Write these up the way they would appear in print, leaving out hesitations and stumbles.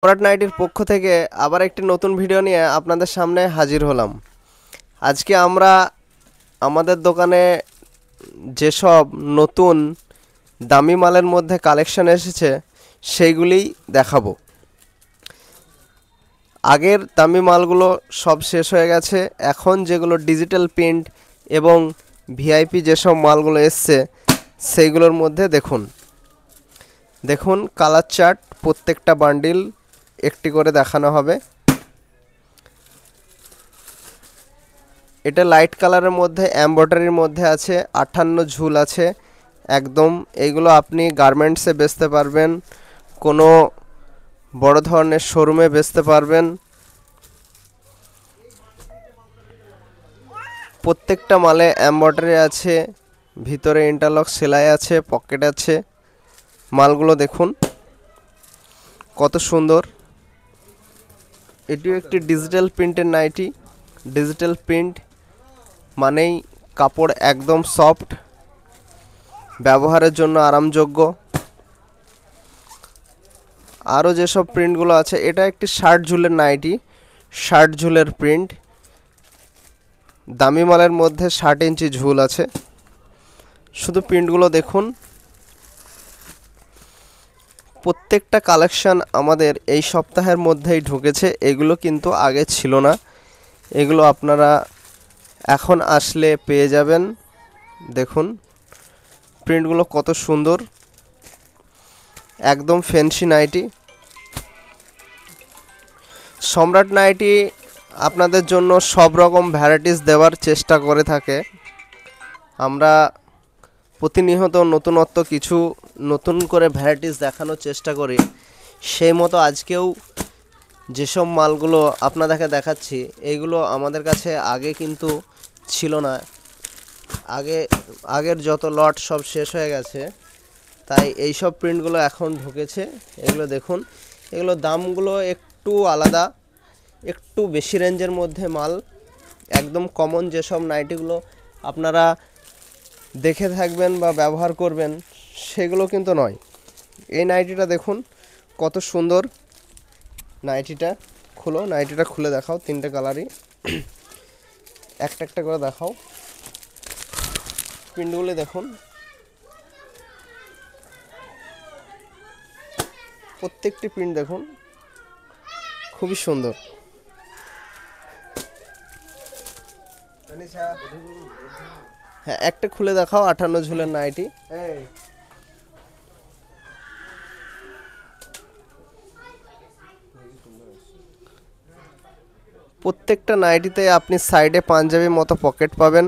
সম্রাট নাইটির পক্ষ থেকে আবার একটি নতুন ভিডিও নিয়ে আপনাদের সামনে হাজির হলাম। আজকে আমরা আমাদের দোকানে যেসব নতুন দামি মালের মধ্যে কালেকশন এসেছে সেইগুলিই দেখাবো। আগের দামি মালগুলো সব শেষ হয়ে গেছে। এখন যেগুলো ডিজিটাল প্রিন্ট এবং ভিআইপি যেসব মালগুলো এসছে সেইগুলোর মধ্যে দেখুন কালার চার্ট, প্রত্যেকটা বান্ডিল একটি করে দেখানো হবে। এটা লাইট কালারের মধ্যে এমব্রয়ডারির মধ্যে আছে, 58 ঝুল আছে একদম। এইগুলো আপনি গার্মেন্টসে বেচতে পারবেন, কোনো বড় ধরনের শোরুমে বেচতে পারবেন। প্রত্যেকটা মালে এমব্রয়ডারি আছে, ভিতরে ইন্টারলক সেলাই আছে, পকেট আছে। মালগুলো দেখুন কত সুন্দর। এটিও একটি ডিজিটাল প্রিন্টের নাইটি। ডিজিটাল প্রিন্ট মানেই কাপড় একদম সফট, ব্যবহারের জন্য আরামযোগ্য। আরও যেসব প্রিন্টগুলো আছে, এটা একটি 60 ঝুলের নাইটি, 60 ঝুলের প্রিন্ট। দামি মালের মধ্যে 60 ইঞ্চি ঝুল আছে। শুধু প্রিন্টগুলো দেখুন। প্রত্যেকটা কালেকশন আমাদের এই সপ্তাহের মধ্যেই ঢুকেছে, এগুলো কিন্তু আগে ছিল না। এগুলো আপনারা এখন আসলে পেয়ে যাবেন। দেখুন প্রিন্টগুলো কত সুন্দর, একদম ফ্যান্সি নাইটি। সম্রাট নাইটি আপনাদের জন্য সব রকম ভ্যারাইটিস দেওয়ার চেষ্টা করে থাকে। আমরা প্রতিনিয়ত নতুনত্ব কিছু নতুন করে ভ্যারাইটিস দেখানোর চেষ্টা করি। সেই মতো আজকেও যেসব মালগুলো আপনাদেরকে দেখাচ্ছি, এইগুলো আমাদের কাছে আগে কিন্তু ছিল না। আগের যত লট সব শেষ হয়ে গেছে, তাই এই সব প্রিন্টগুলো এখন ঢুকেছে। এগুলো দেখুন, এগুলো দামগুলো একটু আলাদা, একটু বেশি রেঞ্জের মধ্যে মাল। একদম কমন যেসব নাইটিগুলো আপনারা দেখে থাকবেন বা ব্যবহার করবেন সেগুলো কিন্তু নয়। এই নাইটিটা দেখুন কত সুন্দর। নাইটিটা খুলে দেখাও, 3টে কালারই একটা একটা করে দেখাও। প্রিন্টগুলো দেখুন, প্রত্যেকটি প্রিন্ট দেখুন খুবই সুন্দর। হ্যাঁ, একটা খুলে দেখাও, 58 ঝুলের নাইটি। প্রত্যেকটা নাইটিতে আপনি সাইডে পাঞ্জাবি মতো পকেট পাবেন।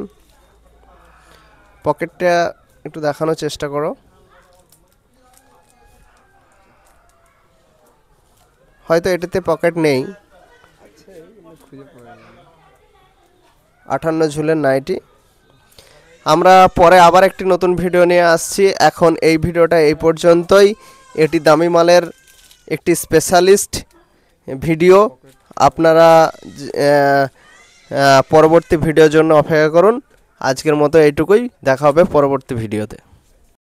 পকেটটা একটু দেখানোর চেষ্টা করো। হয়তো এটাতে পকেট নেই। 58 ঝুলের নাইটি। আমরা পরে আবার একটি নতুন ভিডিও নিয়ে আসছি। এখন এই ভিডিওটা এই পর্যন্তই। এটি দামি মালের একটি স্পেশালিস্ট ভিডিও। আপনারা পরবর্তী ভিডিওর জন্য অপেক্ষা করুন। আজকের মতো এইটুকুই, দেখা হবে পরবর্তী ভিডিওতে।